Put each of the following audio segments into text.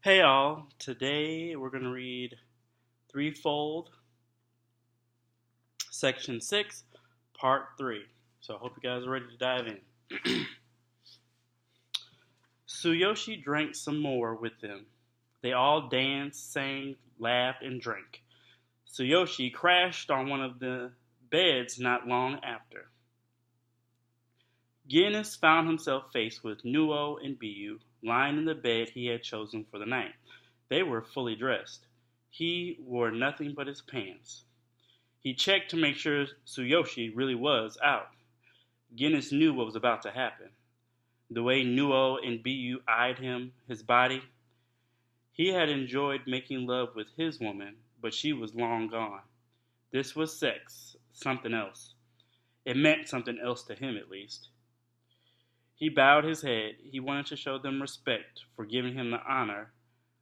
Hey all, today we're going to read Threefold, Section 6, Part 3. So I hope you guys are ready to dive in. Tsuyoshi drank some more with them. They all danced, sang, laughed, and drank. Tsuyoshi crashed on one of the beds not long after. Guinness found himself faced with Nuo and Biyu lying in the bed he had chosen for the night. They were fully dressed. He wore nothing but his pants. He checked to make sure Tsuyoshi really was out. Guinness knew what was about to happen. The way Nuo and Biyu eyed him, his body. He had enjoyed making love with his woman, but she was long gone. This was sex, something else. It meant something else to him, at least. He bowed his head. He wanted to show them respect for giving him the honor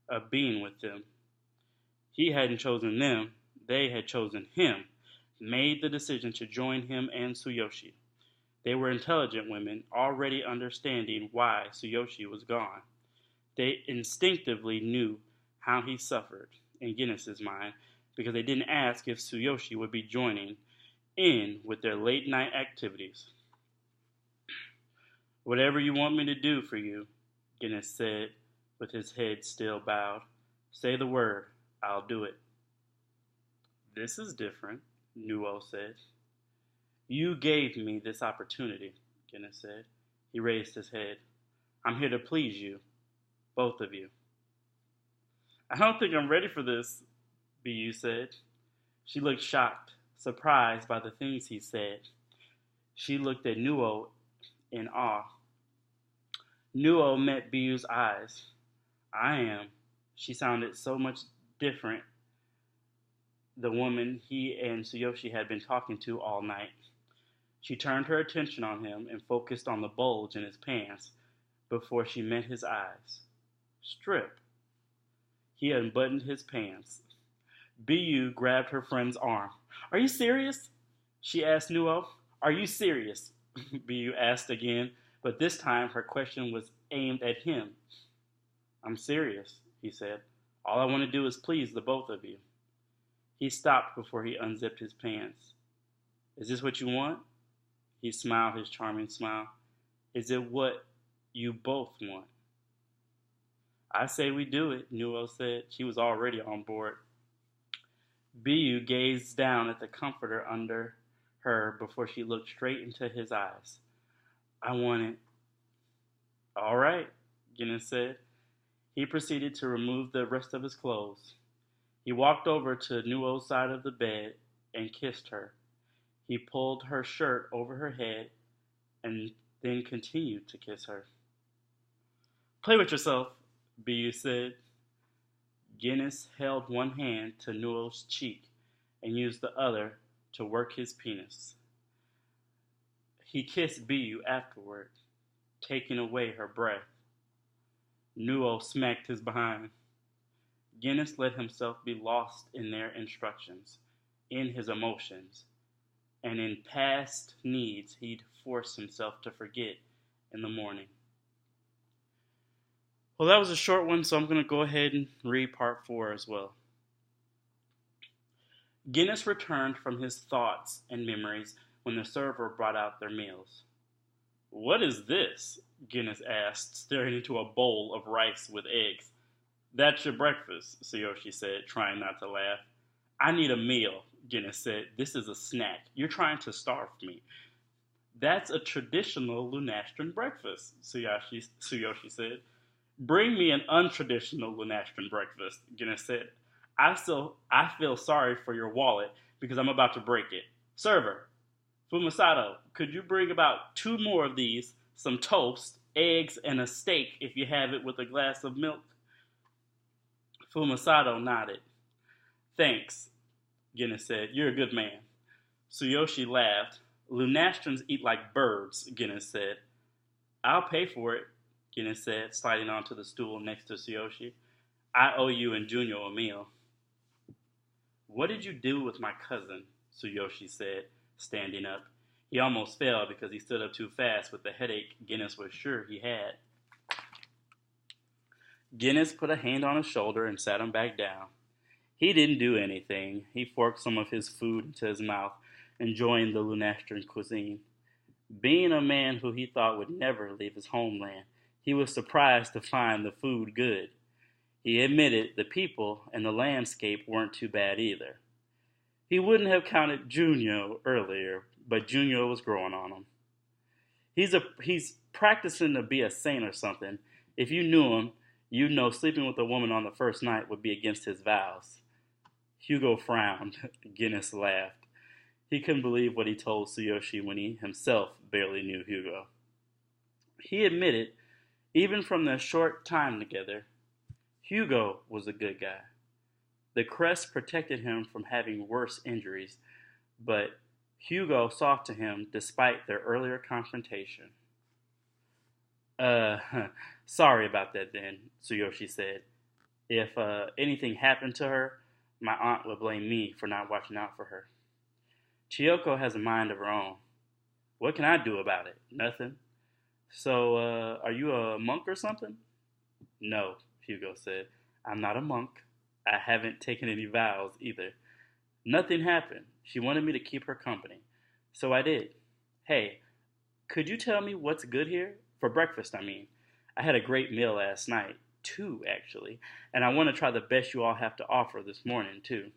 of being with them. He hadn't chosen them. They had chosen him, made the decision to join him and Tsuyoshi. They were intelligent women, already understanding why Tsuyoshi was gone. They instinctively knew how he suffered, in Guinness's mind, because they didn't ask if Tsuyoshi would be joining in with their late-night activities. "Whatever you want me to do for you," Guinness said, with his head still bowed. "Say the word. I'll do it." "This is different," Nuo said. "You gave me this opportunity," Guinness said. He raised his head. "I'm here to please you, both of you." "I don't think I'm ready for this," Biyu said. She looked shocked, surprised by the things he said. She looked at Nuo in awe. Nuo met Biyu's eyes. "I am." She sounded so much different, the woman he and Tsuyoshi had been talking to all night. She turned her attention on him and focused on the bulge in his pants before she met his eyes. "Strip." He unbuttoned his pants. Biyu grabbed her friend's arm. "Are you serious?" she asked Nuo. "Are you serious?" Biyu asked again, but this time her question was aimed at him. "I'm serious," he said. "All I want to do is please the both of you." He stopped before he unzipped his pants. "Is this what you want?" He smiled his charming smile. "Is it what you both want?" "I say we do it," Nuo said. She was already on board. Biyu gazed down at the comforter under her before she looked straight into his eyes. "I want it." "All right," Guinness said. He proceeded to remove the rest of his clothes. He walked over to Nuo's side of the bed and kissed her. He pulled her shirt over her head and then continued to kiss her. "Play with yourself," Biyu said. Guinness held one hand to Nuo's cheek and used the other to work his penis. He kissed Biyu afterward, taking away her breath. Nuo smacked his behind. Guinness let himself be lost in their instructions, in his emotions, and in past needs he'd forced himself to forget in the morning. Well, that was a short one, so I'm going to go ahead and read part 4 as well. Guinness returned from his thoughts and memories when the server brought out their meals. "What is this?" Guinness asked, staring into a bowl of rice with eggs. "That's your breakfast," Tsuyoshi said, trying not to laugh. "I need a meal," Guinness said. "This is a snack. You're trying to starve me." "That's a traditional Lunastran breakfast," Tsuyoshi said. "Bring me an untraditional Lunastran breakfast," Guinness said. I feel sorry for your wallet because I'm about to break it. Server, Fumasato, could you bring about 2 more of these, some toast, eggs, and a steak if you have it with a glass of milk?" Fumasato nodded. "Thanks," Guinness said. "You're a good man." Tsuyoshi laughed. "Lunastrans eat like birds," Guinness said. "I'll pay for it," Guinness said, sliding onto the stool next to Tsuyoshi. "I owe you and Junyo a meal." "What did you do with my cousin?" Tsuyoshi said, standing up. He almost fell because he stood up too fast with the headache Guinness was sure he had. Guinness put a hand on his shoulder and sat him back down. He didn't do anything. He forked some of his food into his mouth, enjoying the Lunastrian cuisine. Being a man who he thought would never leave his homeland, he was surprised to find the food good. He admitted the people and the landscape weren't too bad either. He wouldn't have counted Junyo earlier, but Junyo was growing on him. He's practicing to be a saint or something. If you knew him, you'd know sleeping with a woman on the first night would be against his vows. Hugo frowned. Guinness laughed. He couldn't believe what he told Tsuyoshi when he himself barely knew Hugo. He admitted, even from their short time together, Hugo was a good guy. The crest protected him from having worse injuries, but Hugo saw to him despite their earlier confrontation. Uh, Sorry about that then, Tsuyoshi said. If anything happened to her, my aunt would blame me for not watching out for her. Chiyoko has a mind of her own. What can I do about it? Nothing. So, are you a monk or something? No, Hugo said. I'm not a monk. I haven't taken any vows either. Nothing happened. She wanted me to keep her company. So I did. Hey, could you tell me what's good here? For breakfast, I mean. I had a great meal last night. 2, actually. And I want to try the best you all have to offer this morning, too.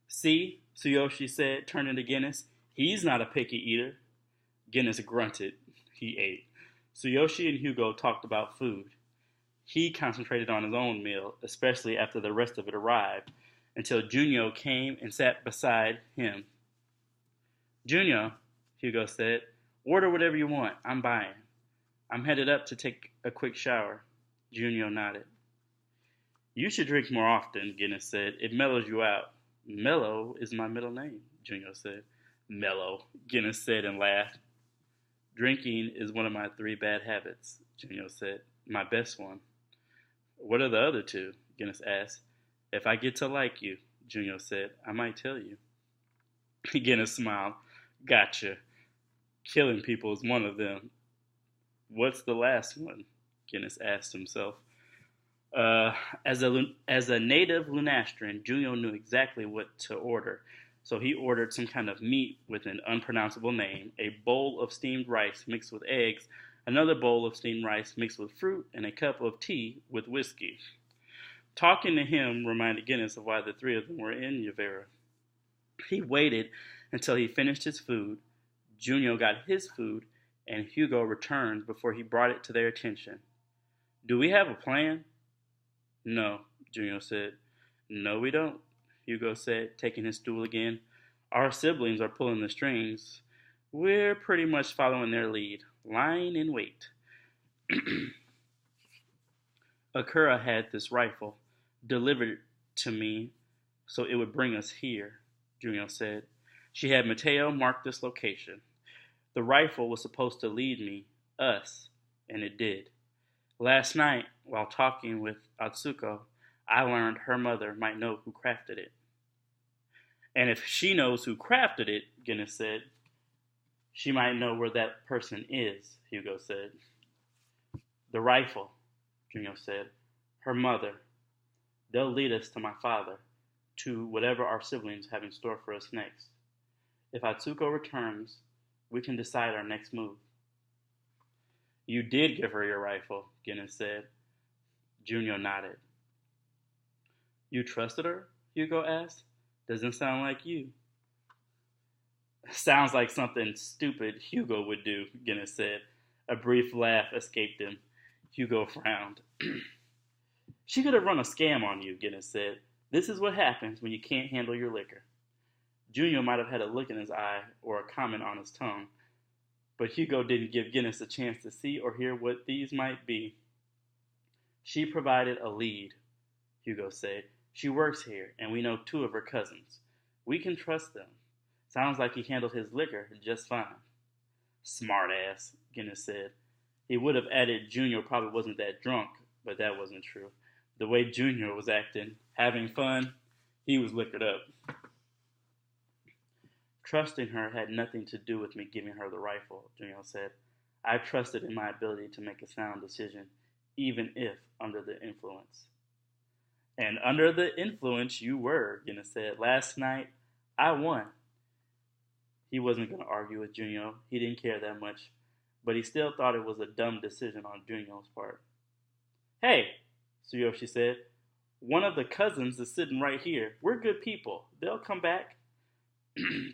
See, Tsuyoshi said, turning to Guinness. He's not a picky eater. Guinness grunted. He ate. Tsuyoshi and Hugo talked about food. He concentrated on his own meal, especially after the rest of it arrived, until Junyo came and sat beside him. Junyo, Hugo said, order whatever you want. I'm buying. I'm headed up to take a quick shower. Junyo nodded. You should drink more often, Guinness said. It mellows you out. Mellow is my middle name, Junyo said. Mellow, Guinness said and laughed. Drinking is one of my 3 bad habits, Junyo said. My best one. What are the other 2? Guinness asked. If I get to like you, Junyo said, I might tell you. Guinness smiled. Gotcha. Killing people is one of them. What's the last one? Guinness asked himself. As a native Lunastrian, Junyo knew exactly what to order, so he ordered some kind of meat with an unpronounceable name, a bowl of steamed rice mixed with eggs, another bowl of steamed rice mixed with fruit, and a cup of tea with whiskey. Talking to him reminded Guinness of why the 3 of them were in Yavera. He waited until he finished his food. Junyo got his food, and Hugo returned before he brought it to their attention. Do we have a plan? No, Junyo said. No, we don't, Hugo said, taking his stool again. Our siblings are pulling the strings. We're pretty much following their lead, lying in wait. Akira had this rifle delivered to me so it would bring us here, Junyo said. She had Mateo mark this location. The rifle was supposed to lead me, us, and it did. Last night, while talking with Atsuko, I learned her mother might know who crafted it. And if she knows who crafted it, Guinness said, she might know where that person is, Hugo said. The rifle, Junyo said. Her mother. They'll lead us to my father, to whatever our siblings have in store for us next. If Atsuko returns, we can decide our next move. You did give her your rifle, Guinness said. Junyo nodded. You trusted her? Hugo asked. Doesn't sound like you. Sounds like something stupid Hugo would do, Guinness said. A brief laugh escaped him. Hugo frowned. She could have run a scam on you, Guinness said. This is what happens when you can't handle your liquor. Junyo might have had a look in his eye or a comment on his tongue, but Hugo didn't give Guinness a chance to see or hear what these might be. She provided a lead, Hugo said. She works here, and we know 2 of her cousins. We can trust them. Sounds like he handled his liquor just fine. Smart ass, Guinness said. He would have added Junyo probably wasn't that drunk, but that wasn't true. The way Junyo was acting, having fun, he was liquored up. Trusting her had nothing to do with me giving her the rifle, Junyo said. I trusted in my ability to make a sound decision, even if under the influence. And under the influence you were, Guinness said. Last night, I won. He wasn't going to argue with Junyo. He didn't care that much. But he still thought it was a dumb decision on Junyo's part. Hey, Tsuyoshi said. One of the cousins is sitting right here. We're good people. They'll come back.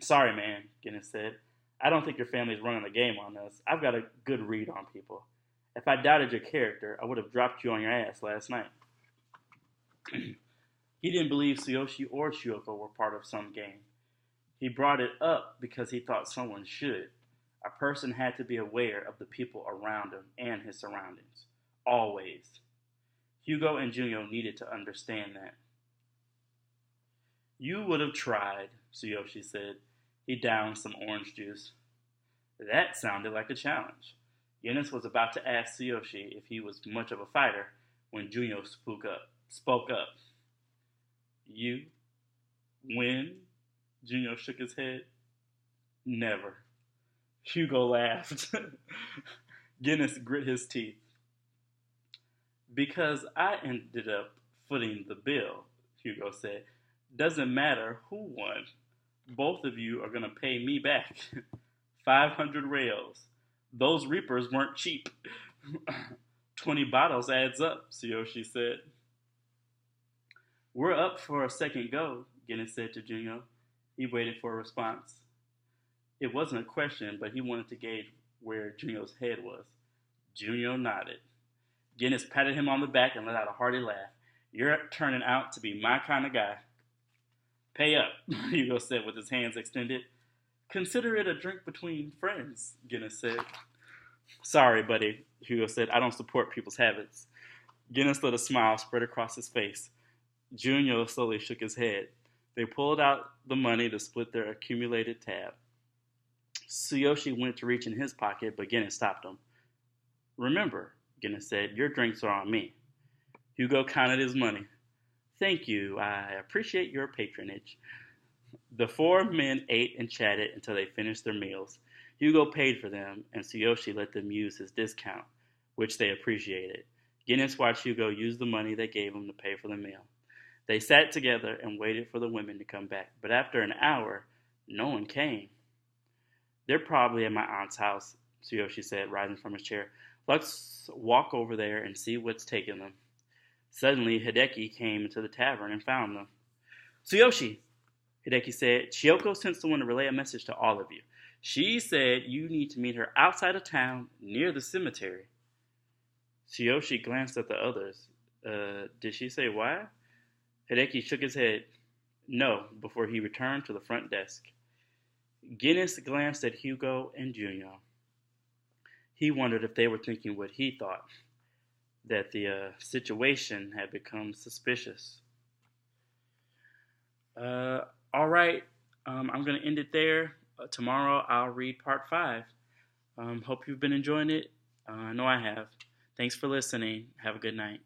Sorry, man, Guinness said. I don't think your family's running the game on us. I've got a good read on people. If I doubted your character, I would have dropped you on your ass last night. He didn't believe Tsuyoshi or Shuoko were part of some game. He brought it up because he thought someone should. A person had to be aware of the people around him and his surroundings. Always. Hugo and Junyo needed to understand that. You would have tried, Tsuyoshi said. He downed some orange juice. That sounded like a challenge. Guinness was about to ask Tsuyoshi if he was much of a fighter when Junyo spoke up. You win? Junyo shook his head. Never. Hugo laughed. Guinness grit his teeth. Because I ended up footing the bill, Hugo said. Doesn't matter who won. Both of you are going to pay me back. 500 rails. Those reapers weren't cheap. 20 bottles adds up, Tsuyoshi said. We're up for a second go, Guinness said to Junyo. He waited for a response. It wasn't a question, but he wanted to gauge where Junyo's head was. Junyo nodded. Guinness patted him on the back and let out a hearty laugh. You're turning out to be my kind of guy. Pay up, Hugo said with his hands extended. Consider it a drink between friends, Guinness said. Sorry, buddy, Hugo said. I don't support people's habits. Guinness let a smile spread across his face. Junyo slowly shook his head. They pulled out the money to split their accumulated tab. Tsuyoshi went to reach in his pocket, but Guinness stopped him. Remember, Guinness said, your drinks are on me. Hugo counted his money. Thank you. I appreciate your patronage. The four men ate and chatted until they finished their meals. Hugo paid for them, and Tsuyoshi let them use his discount, which they appreciated. Guinness watched Hugo use the money they gave him to pay for the meal. They sat together and waited for the women to come back, but after an hour, no one came. They're probably at my aunt's house, Tsuyoshi said, rising from his chair. Let's walk over there and see what's taking them. Suddenly, Hideki came into the tavern and found them. Tsuyoshi, Hideki said, Chioko sent someone to relay a message to all of you. She said you need to meet her outside of town near the cemetery. Tsuyoshi glanced at the others. Did she say why? Hideki shook his head. No, before he returned to the front desk. Guinness glanced at Hugo and Junyo. He wondered if they were thinking what he thought, that the situation had become suspicious. All right, I'm going to end it there. Tomorrow I'll read part 5. Hope you've been enjoying it. I know I have. Thanks for listening. Have a good night.